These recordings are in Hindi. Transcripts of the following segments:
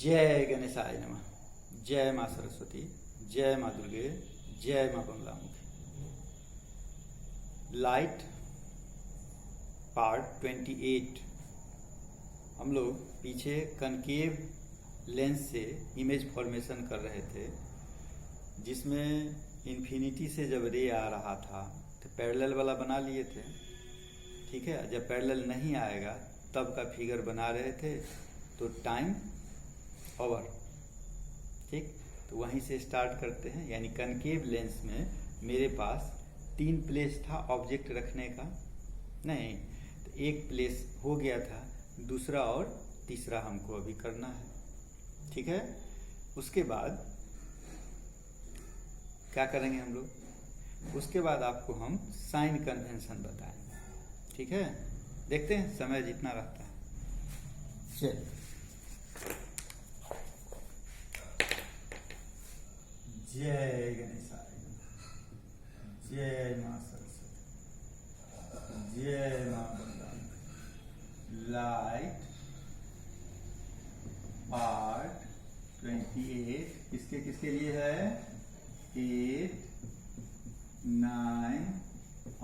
जय गणेशाय नमः। जय माँ सरस्वती, जय माँ दुर्गे, जय माँ बंगलामुखी। Light part 28। हम लोग पीछे कनकेव लेंस से इमेज फॉर्मेशन कर रहे थे, जिसमें इन्फिनिटी से जब रे आ रहा था तो पैरेलल वाला बना लिए थे। ठीक है, जब पैरेलल नहीं आएगा तब का फिगर बना रहे थे, तो टाइम ओवर। ठीक, तो वहीं से स्टार्ट करते हैं। यानी कनकेव लेंस में मेरे पास 3 प्लेस था ऑब्जेक्ट रखने का, नहीं तो एक प्लेस हो गया था, दूसरा और तीसरा हमको अभी करना है। ठीक है, उसके बाद क्या करेंगे हम लोग, उसके बाद आपको हम साइन कन्वेंशन बताएंगे। ठीक है, देखते हैं समय जितना रहता है। चलिए, जय गणेशाय, जय माँ सरस्वती, जय माँ बंगलामुखी। लाइट पार्ट 28 किसके किसके लिए है? 8, 9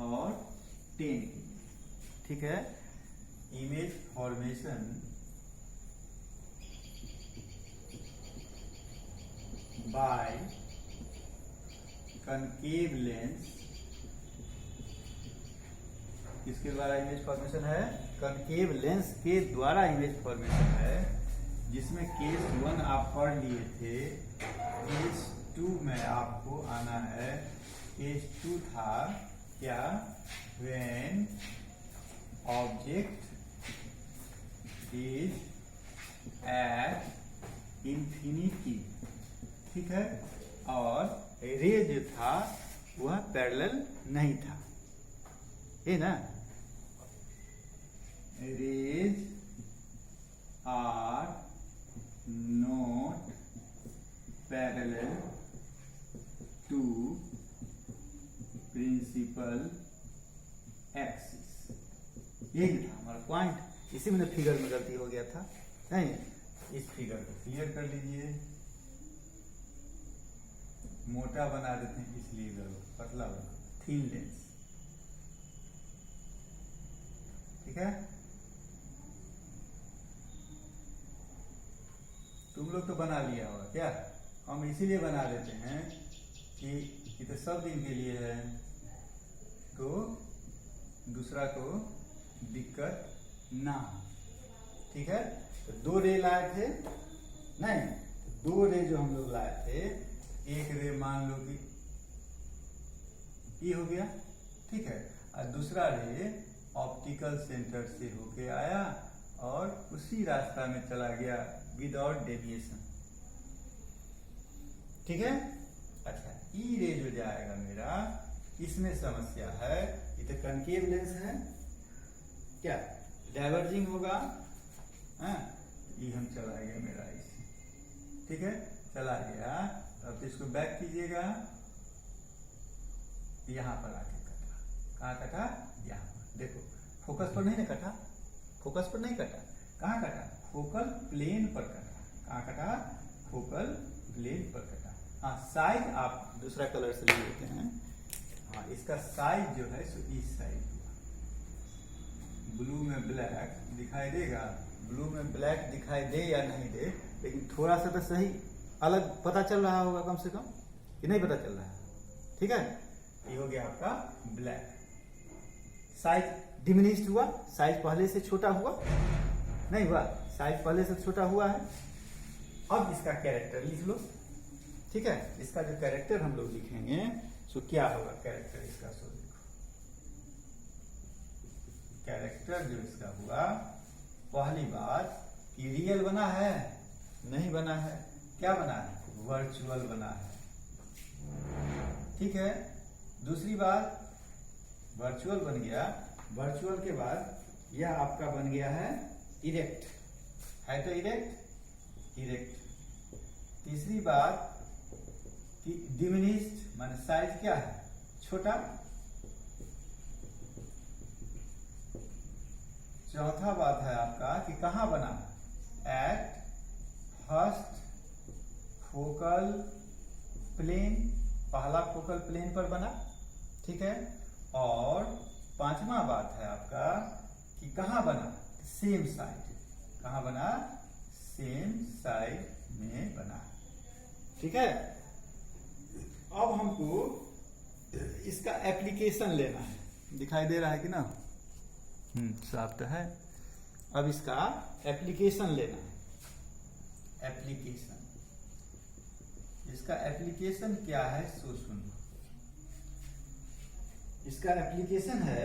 और 10। ठीक है, image formation by concave lens. किसके द्वारा इमेज फॉर्मेशन है? कनकेव लेंस के द्वारा इमेज फॉर्मेशन है, जिसमें केस 1 आप पढ़ लिए थे। केस 2 में आपको आना है। केस 2 था क्या? When object is at infinity. ठीक है, और रे जो था वह पैरेलल नहीं था, है ना। Rays are not parallel to principal axis. यही था हमारा पॉइंट। इसी में फिगर में गलती हो गया था, नहीं। इस फिगर को क्लियर कर लीजिए। मोटा बना देते हैं इसलिए पतला बना, थिन लेंस। ठीक है, तुम लोग तो बना लिया होगा क्या? हम इसीलिए बना देते हैं कि ये तो सब दिन के लिए है, तो दूसरा को दिक्कत ना हो। ठीक है, तो 2 रे लाए थे, नहीं 2 रे जो हम लोग लाए थे, एक रे मान लो कि ये हो गया। ठीक है, और दूसरा रे ऑप्टिकल सेंटर से होके आया और उसी रास्ता में चला गया विदाउट डेविएशन। ठीक है, अच्छा ई रे जो जाएगा मेरा, इसमें समस्या है। ये तो कनकेव लेंस है, क्या डाइवर्जिंग होगा? ये हम चला गया मेरा इसी। ठीक है, चला गया। अब तो इसको बैक कीजिएगा, यहां पर आके कटा। कहाँ कटा? यहाँ पर। देखो फोकस पर नहीं ना कटा, फोकस पर नहीं कटा, कहाँ कटा? फोकल प्लेन पर कटा। कहाँ कटा? फोकल प्लेन पर कटा। हाँ, साइज आप दूसरा कलर से ले लेते हैं। हाँ, इसका साइज जो है सो इस साइज हुआ। ब्लू में ब्लैक दिखाई देगा, ब्लू में ब्लैक दिखाई दे या नहीं दे, लेकिन थोड़ा सा तो सही अलग पता चल रहा होगा कम से कम, कि नहीं पता चल रहा है? ठीक है, ये हो गया आपका ब्लैक। साइज डिमिनिश्ड हुआ, साइज पहले से छोटा हुआ नहीं हुआ, साइज पहले से छोटा हुआ है। अब इसका कैरेक्टर लिख लो। ठीक है, इसका जो कैरेक्टर हम लोग लिखेंगे सो क्या होगा? कैरेक्टर इसका सो लिखो। कैरेक्टर जो इसका हुआ, पहली बात कि रियल बना है नहीं बना है, क्या बना है? वर्चुअल बना है। ठीक है, दूसरी बात वर्चुअल बन गया। वर्चुअल के बाद यह आपका बन गया है इरेक्ट, है तो इरेक्ट, इरेक्ट। तीसरी बात कि डिमिनिश्ड माने साइज क्या है? छोटा। चौथा बात है आपका कि कहां बना? एट फर्स्ट फोकल प्लेन, पहला फोकल प्लेन पर बना, ठीक है। और पांचवा बात है आपका कि कहाँ बना, सेम साइड, कहाँ बना, सेम साइड में बना, ठीक है। अब हमको इसका एप्लीकेशन लेना है, दिखाई दे रहा है कि ना, साफ तो है। अब इसका एप्लीकेशन लेना है, एप्लीकेशन, इसका एप्लीकेशन क्या है सो सुनो। इसका एप्लीकेशन है,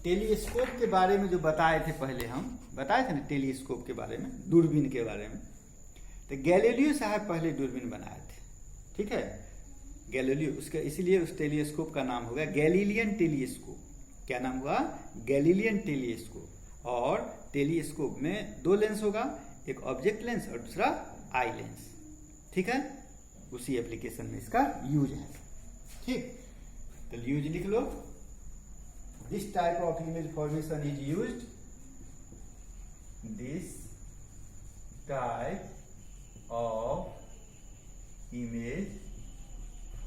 टेलीस्कोप के बारे में जो बताए थे पहले, हम बताए थे ना टेलीस्कोप के बारे में, दूरबीन के बारे में। तो गैलीलियो साहब पहले दूरबीन बनाए थे, ठीक है, गैलीलियो, उसका इसीलिए उस टेलीस्कोप का नाम होगा गैलीलियन टेलीस्कोप। क्या नाम हुआ, गैलीलियन टेलीस्कोप। और टेलीस्कोप में दो लेंस होगा, एक ऑब्जेक्ट लेंस और दूसरा आई लेंस, ठीक है। उसी एप्लीकेशन में इसका यूज है, ठीक। तो यूज लिख लो, this type of image formation is used, this type of image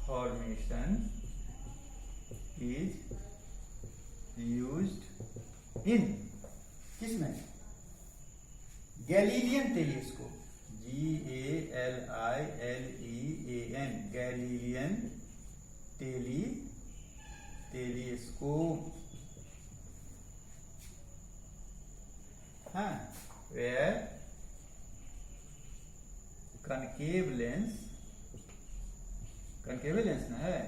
formation is used in, किसमें, Galilean telescope, GALILEAN, Galilean telescope, हाँ, where concave lens ना है,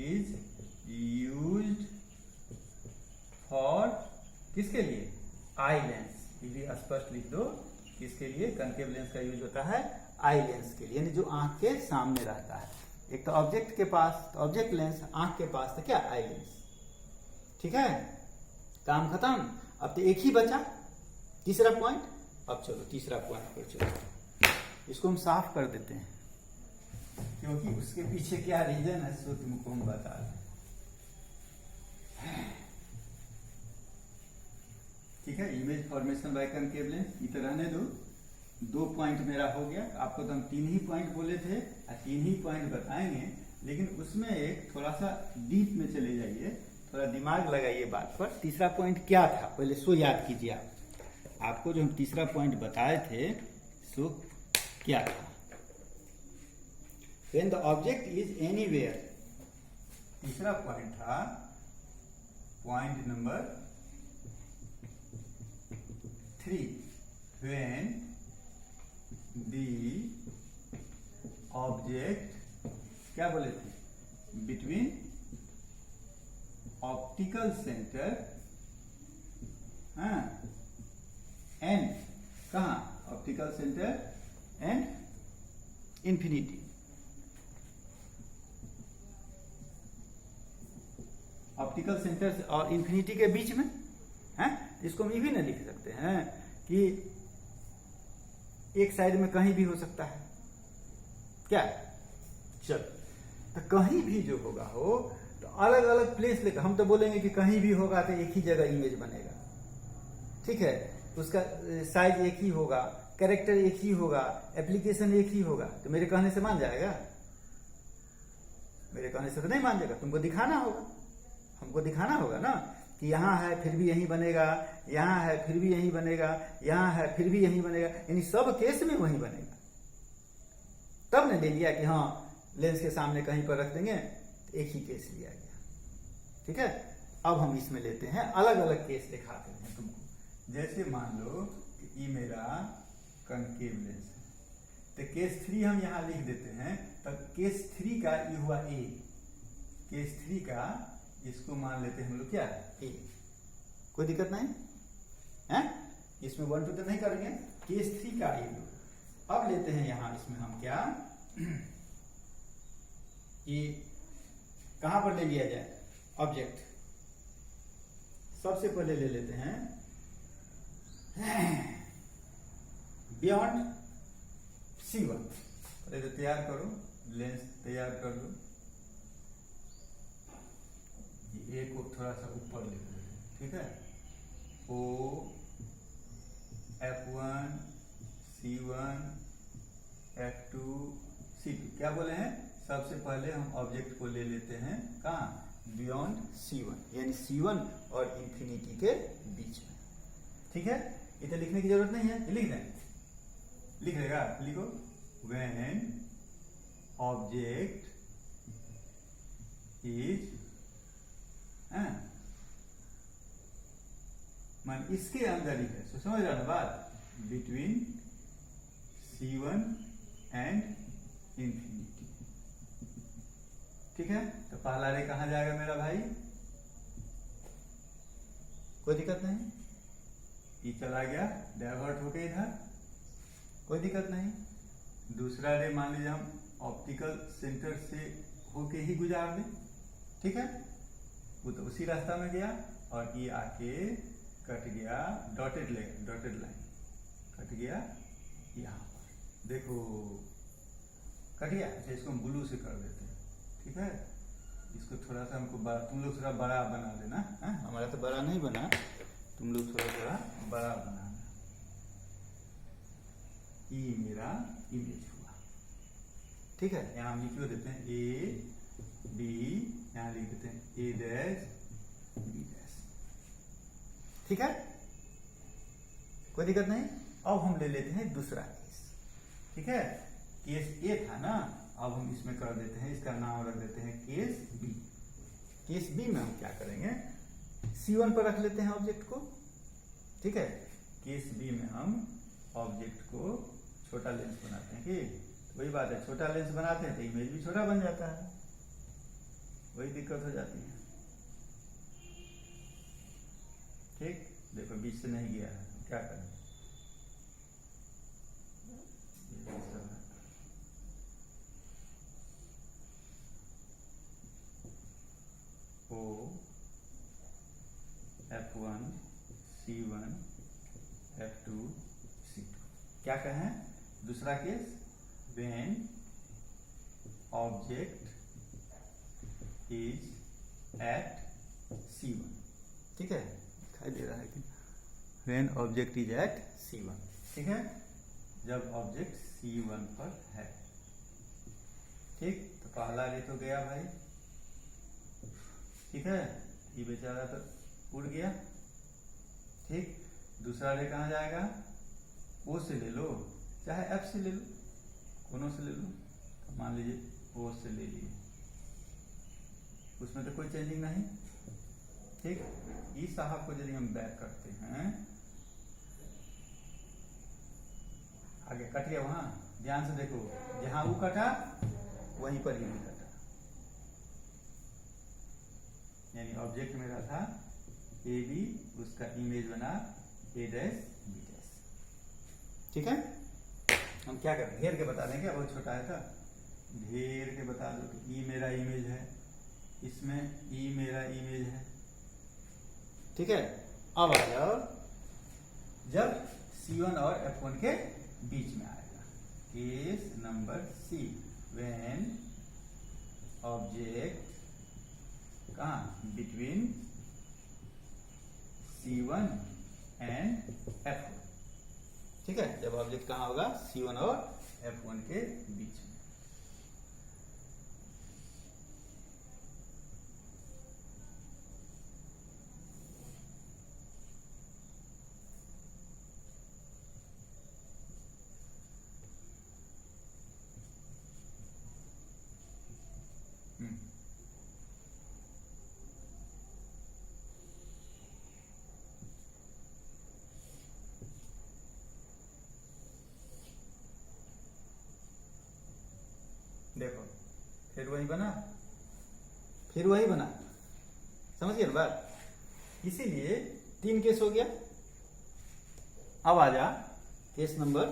is used for, किसके लिए, आई लेंस, ये भी स्पष्ट लिख दो, किसके लिए, कनकेव लेंस का यूज होता है आई लेंस के लिए, यानी जो आंख के सामने रहता है। एक तो ऑब्जेक्ट के पास, तो ऑब्जेक्ट लेंस, आंख के पास तो क्या, आई लेंस, ठीक है। काम खत्म। अब तो एक ही बचा, तीसरा पॉइंट। अब चलो तीसरा पॉइंट पर चलो, इसको हम साफ कर देते हैं, क्योंकि उसके पीछे क्या रीजन है सो तुमको हम बता रहे हैं, ठीक है। Image formation by concave lens, इधर रहने दो, दो पॉइंट मेरा हो गया। आपको तो हम तीन ही पॉइंट बोले थे और तीन ही पॉइंट बताएंगे, लेकिन उसमें एक थोड़ा सा डीप में चले जाइए, थोड़ा दिमाग लगाइए बात पर। तीसरा पॉइंट क्या था पहले सो याद कीजिए आप, आपको जो हम तीसरा पॉइंट बताए थे सो क्या था। When the object is anywhere, तीसरा पॉइंट था point number 3, when the object, क्या बोले थे, between ऑप्टिकल सेंटर एंड, कहा, optical centre and infinity, optical centre और इंफिनिटी के बीच में है। इसको हम ये भी ना लिख सकते हैं कि एक साइड में कहीं भी हो सकता है, क्या, चल, तो कहीं भी जो होगा हो तो अलग अलग प्लेस लेकर, हम तो बोलेंगे कि कहीं भी होगा तो एक ही जगह इमेज बनेगा, ठीक है, उसका साइज एक ही होगा, कैरेक्टर एक ही होगा, एप्लीकेशन एक ही होगा। तो मेरे कहने से मान जाएगा, मेरे कहने से तो नहीं मान जाएगा, तुमको दिखाना होगा, हमको दिखाना होगा ना कि यहाँ है फिर भी यहीं बनेगा, यहाँ है फिर भी यहीं बनेगा, यहाँ है फिर भी यहीं बनेगा, यानी सब केस में वहीं बनेगा। तब ने ले लिया कि हाँ लेंस के सामने कहीं पर रख देंगे, तो एक ही केस लिया गया, ठीक है। अब हम इसमें लेते हैं, अलग अलग केस दिखाते हैं तुमको। जैसे मान लो कि ये मेरा कनकेव लेंस है, तो केस 3 हम यहाँ लिख देते हैं। तब केस 3 का ये हुआ ए, केस 3 का इसको मान लेते हैं हम लोग क्या, ए, कोई दिक्कत नहीं है, इसमें 1 2 तो नहीं करेंगे। केस 3 का ए लो। अब लेते हैं यहाँ इसमें हम क्या, ये कहां पर ले लिया जाए, ऑब्जेक्ट, सबसे पहले ले लेते हैं बियॉन्ड C1। पहले तो तैयार करो, लेंस तैयार कर लो, ए को थोड़ा सा ऊपर ले लो, ठीक है, O F1 C1 क्या बोले हैं, सबसे पहले हम ऑब्जेक्ट को ले लेते हैं कहाँ, बियॉन्ड C1, यानी C1 और इंफिनिटी के बीच में। ठीक है, इसे लिखने की जरूरत नहीं है, ये लिख दें, लिख लेगा, लिखो, व्हेन ऑब्जेक्ट इज, मान इसके अंदर ही है, तो समझ रहा ना बात, बिटवीन C1 एंड इंफिनिटी। ठीक है, तो पहला रे कहां जाएगा मेरा भाई, कोई दिक्कत नहीं, ये चला गया डाइवर्ट होके इधर, कोई दिक्कत नहीं। दूसरा रे मान लीजिए हम ऑप्टिकल सेंटर से होके ही गुजार दें, ठीक है, वो तो उसी रास्ता में गया और ये आके कट गया, डॉटेड लाइन कट गया यहाँ पर, देखो कट गया। अच्छा, इसको हम ब्लू से कर देते हैं, ठीक है, इसको थोड़ा सा हमको बड़ा, तुम लोग थोड़ा बड़ा बना देना, हमारा तो बड़ा नहीं बना, तुम लोग थोड़ा बड़ा बनाना। ये मेरा इमेज हुआ, ठीक है, यहाँ हम लिख देते हैं ए बी, यहाँ लिख देते हैं ए डैश बी डैश, ठीक है, कोई दिक्कत नहीं। अब हम ले लेते हैं दूसरा केस, ठीक है, केस ए था ना, अब हम इसमें कर देते हैं, इसका नाम रख देते हैं केस बी। केस बी में हम क्या करेंगे, C1 पर रख लेते हैं ऑब्जेक्ट को, ठीक है, केस बी में हम ऑब्जेक्ट को छोटा लेंस बनाते हैं, कि वही बात है, छोटा लेंस बनाते हैं तो इमेज भी छोटा बन जाता है, वही दिक्कत हो जाती है। ठीक, देखो बीच से नहीं गया है, क्या करें, O F1 C1 F2 C2, क्या कहें दूसरा case, when object is at C1, ठीक है, दिखाई दे रहा है कि when object is at C1, ठीक है, जब ऑब्जेक्ट C1 पर है, ठीक, तो पहला रे तो गया भाई, ठीक है, ये बेचारा तो उड़ गया, ठीक, दूसरा रे कहाँ जाएगा, O से ले लो चाहे F से ले लो, दोनों से ले लो, तो मान लीजिए O से ले लिए, उसमें तो कोई चेंजिंग नहीं, ठीक। इस साहब को यदि हम बैक करते हैं, आगे कट गया, वहां ध्यान से देखो, जहां वो कटा वहीं पर ही भी कटा, यानी ऑब्जेक्ट मेरा था ए बी, उसका इमेज बना ए डैश बी डैश, ठीक है। हम क्या करें, घेर के बता देंगे, बहुत छोटा है था, घेर के बता दो कि ई मेरा इमेज है, इसमें ई मेरा इमेज है, ठीक है। अब आ जाओ, जब C1 और F1 के बीच में आएगा, case number C, when object कहाँ, बिटवीन C1 एंड F1, ठीक है, जब ऑब्जेक्ट कहाँ होगा, C1 और F1 के बीच में। देखो फिर वही बना, फिर वही बना, समझिए ना बात, इसीलिए 3 केस हो गया। अब आ जा केस नंबर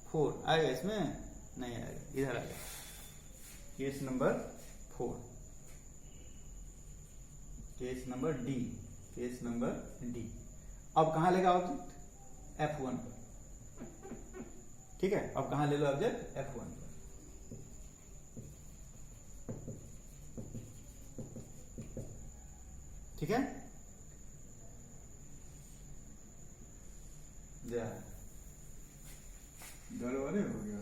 4, आएगा इसमें, नहीं आएगा, इधर आएगा, case number 4, case number D, case number D. अब कहां लेगा ऑब्जेक्ट, F1 पर, ठीक है, अब कहां ले लो ऑब्जेक्ट, F1 पर, ठीक है, गड़बड़े हो गया,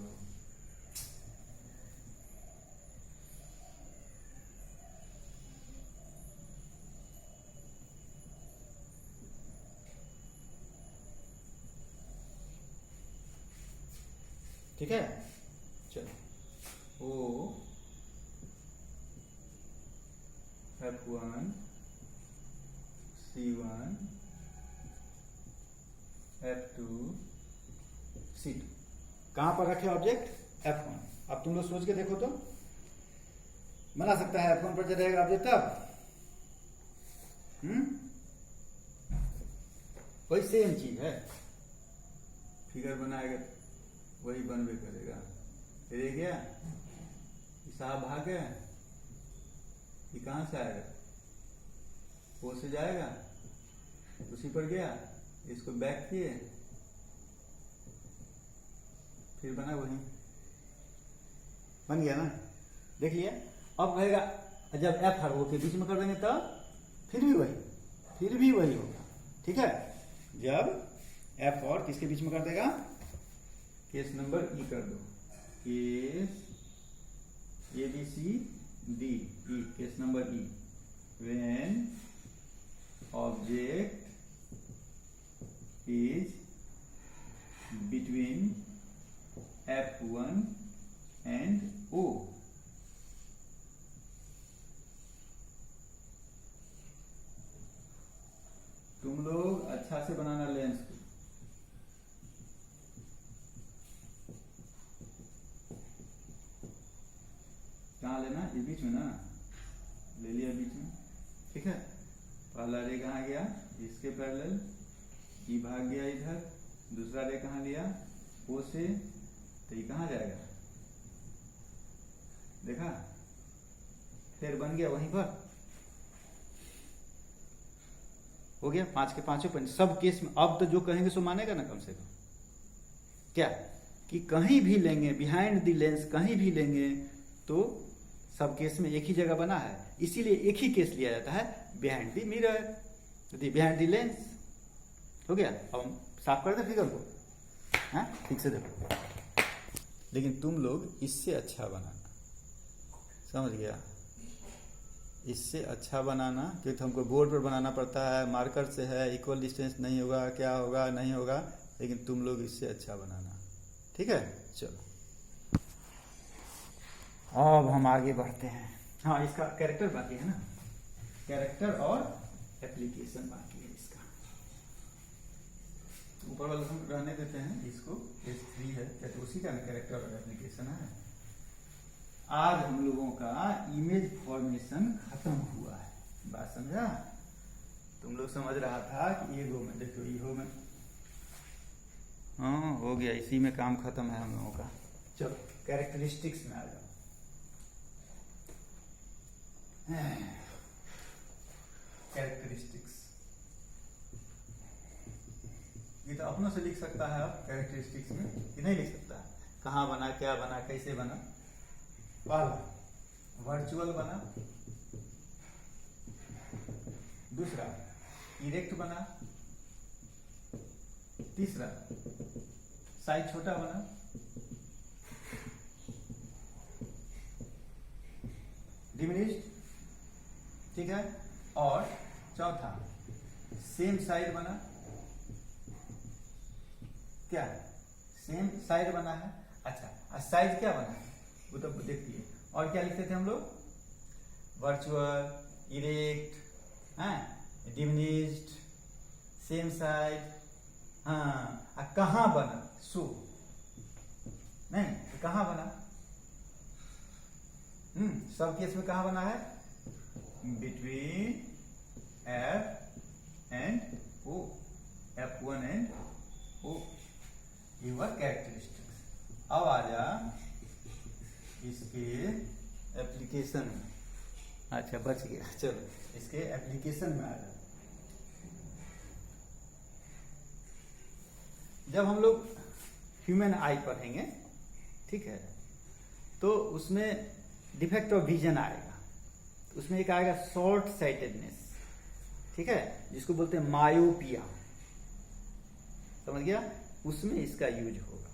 ठीक है, चलो ओ F1 C1 F2 C2 कहां पर रखे ऑब्जेक्ट? F1। अब तुम लोग सोच के देखो तो, बना सकता है F1 पर जो रहेगा ऑब्जेक्ट तब। वही सेम चीज है, फिगर बनाएगा वही बनवे करेगा। रह गया साहब भाग गया, ये कहां से आएगा? वो से जाएगा, उसी पर गया, इसको बैक किए, फिर बना वही, बन गया ना, देख लिया। अब कहेगा जब एफ और ओ के बीच में कर देंगे तब फिर भी वही होगा, ठीक है। जब एफ और किसके बीच में कर देगा? केस नंबर ई कर दो, case A B C D E, case number E, when object is between F1 and O। तुम लोग अच्छा से बनाना लेंस को, कहाँ लेना? ये बीच में ना, ले लिया बीच में, ठीक है। पहला रे कहाँ गया? इसके पैरेलल, ई भाग गया इधर, दूसरा रे कहाँ लिया? ओ से, तो ये कहाँ जाएगा? देखा, फिर बन गया वहीं पर, हो गया 5 के 5 पॉइंट सब केस में। अब तो जो कहेंगे सो मानेगा ना कम से कम, क्या कि कहीं भी लेंगे बिहाइंड द लेंस, कहीं भी लेंगे तो सब केस में एक ही जगह बना है, इसीलिए एक ही केस लिया जाता है, behind the mirror, behind the lens. हो गया, अब हम साफ कर दे फिगर को, हाँ ठीक से देखो। लेकिन तुम लोग इससे अच्छा बनाना, समझ गया? इससे अच्छा बनाना, क्योंकि हमको बोर्ड पर बनाना पड़ता है, मार्कर से है, इक्वल डिस्टेंस नहीं होगा, क्या होगा नहीं होगा, लेकिन तुम लोग इससे अच्छा बनाना, ठीक है। चलो अब हम आगे बढ़ते हैं। हाँ, इसका कैरेक्टर बाकी है ना, कैरेक्टर और एप्लीकेशन बाकी है इसका। ऊपर वाला हम रहने देते हैं, इसको S3 है क्या, तो उसी का कैरेक्टर और एप्लीकेशन है। आज हम लोगों का इमेज फॉर्मेशन खत्म हुआ है, बात समझा? तुम लोग समझ रहा था कि ये में देखो, ये में, हाँ हो गया, इसी में काम खत्म है हम लोगों का। चलो कैरेक्टरिस्टिक्स में आ जाओ। कैरेक्टरिस्टिक्स ये तो अपनों से लिख सकता है आप, कैरेक्टरिस्टिक्स में कि नहीं लिख सकता? कहाँ बना, क्या बना, कैसे बना? पहला वर्चुअल बना, दूसरा इरेक्ट बना, तीसरा साइज छोटा बना, डिमिनिश्ड, ठीक है, और चौथा सेम साइड बना। क्या सेम साइड बना है? अच्छा, साइज क्या बना है वो तो देखिए। और क्या लिखते थे हम लोग? वर्चुअल, इरेक्ट, हाँ, डिमिनिश्ड, सेम साइड, हाँ, कहाँ बना? सो नहीं, कहाँ बना? सब केस में कहाँ बना है? Between F and O, F1 and O, ये हुआ कैरेक्टरिस्टिक्स। अब आ जा इसके एप्लीकेशन में। अच्छा बच गया, चलो इसके एप्लीकेशन में आ जा। जब हम लोग ह्यूमन आई पढ़ेंगे, ठीक है, तो उसमें डिफेक्ट ऑफ विजन आएगा, उसमें एक आएगा शॉर्ट साइटेडनेस, ठीक है, जिसको बोलते हैं मायोपिया, समझ गया? उसमें इसका यूज होगा,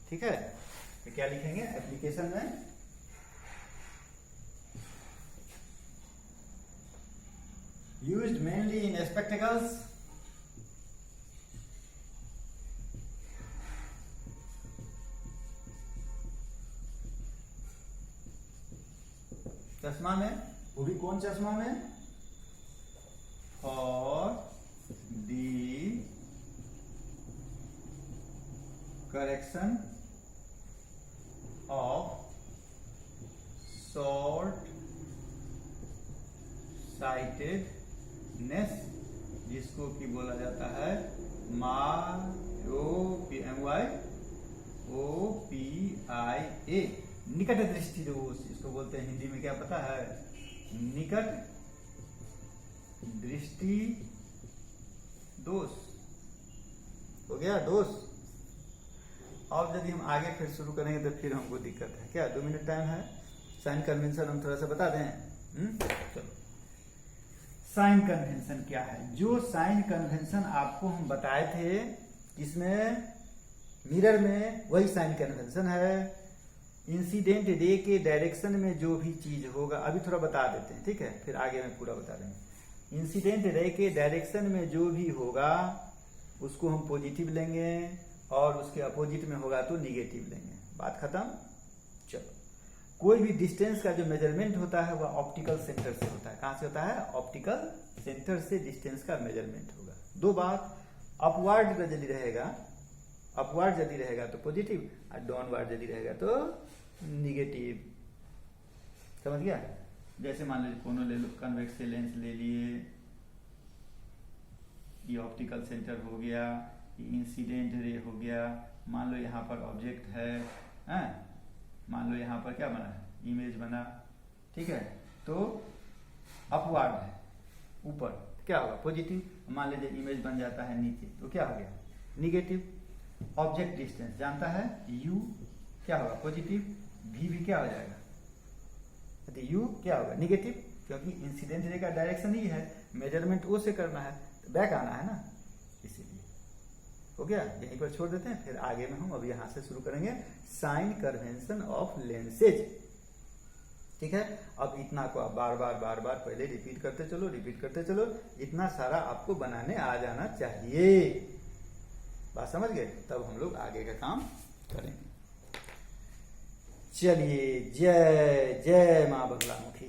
ठीक है। तो क्या लिखेंगे एप्लीकेशन में? यूज्ड मेनली इन स्पेक्टेकल्स, चश्मा में, वो भी कौन चश्मा में, for the correction of short sightedness, जिसको कि बोला जाता है MYOPIA, निकट दृष्टि दोष, इसको बोलते हैं हिंदी में क्या पता है, निकट दृष्टि दोष। हो गया दोष। अब यदि हम आगे फिर शुरू करेंगे तो फिर हमको दिक्कत है। क्या 2 मिनट टाइम है? साइन कन्वेंशन हम थोड़ा सा बता दें। चलो, साइन कन्वेंशन क्या है? जो साइन कन्वेंशन आपको हम बताए थे इसमें मिरर में, वही साइन कन्वेंशन है। इंसिडेंट रे के डायरेक्शन में जो भी चीज होगा, अभी थोड़ा बता देते हैं, ठीक है, फिर आगे में पूरा बता देंगे। इंसिडेंट रे के डायरेक्शन में जो भी होगा उसको हम पॉजिटिव लेंगे, और उसके अपोजिट में होगा तो निगेटिव लेंगे। बात खत्म। चलो, कोई भी डिस्टेंस का जो मेजरमेंट होता है वह ऑप्टिकल सेंटर से होता है। कहां से होता है? ऑप्टिकल सेंटर से डिस्टेंस का मेजरमेंट होगा। 2 बात, अपवर्ड यदि रहेगा, अपवर्ड यदि रहेगा तो पॉजिटिव, और डाउनवर्ड यदि रहेगा तो निगेटिव। समझ गया? जैसे मान लीजिए कोनो ले लो, कन्वेक्स लेंस ले लिए, ये ऑप्टिकल सेंटर हो गया, ये इंसिडेंट रे हो गया। मान लो यहाँ पर ऑब्जेक्ट है, मान लो यहाँ पर क्या बना है, इमेज बना, ठीक है, तो अपवर्ड है, ऊपर क्या होगा? पॉजिटिव। मान लीजिए इमेज बन जाता है नीचे, तो क्या हो गया? निगेटिव। ऑब्जेक्ट डिस्टेंस जानता है u, क्या होगा? पॉजिटिव। v भी क्या हो जाएगा? तो u क्या होगा? निगेटिव, क्योंकि इंसिडेंट रे का डायरेक्शन ही है, मेजरमेंट ओ से करना है, तो बैक आना है ना, इसीलिए। हो गया? यहीं पर छोड़ देते हैं, फिर आगे में हम अब यहां से शुरू करेंगे साइन कन्वेंशन ऑफ लेंसेज। ठीक है, अब इतना को आप बार बार पहले रिपीट करते चलो, इतना सारा आपको बनाने आ जाना चाहिए। बात समझ गए? तब हम लोग आगे का काम करेंगे। चलिए, जय जय मां बगलामुखी।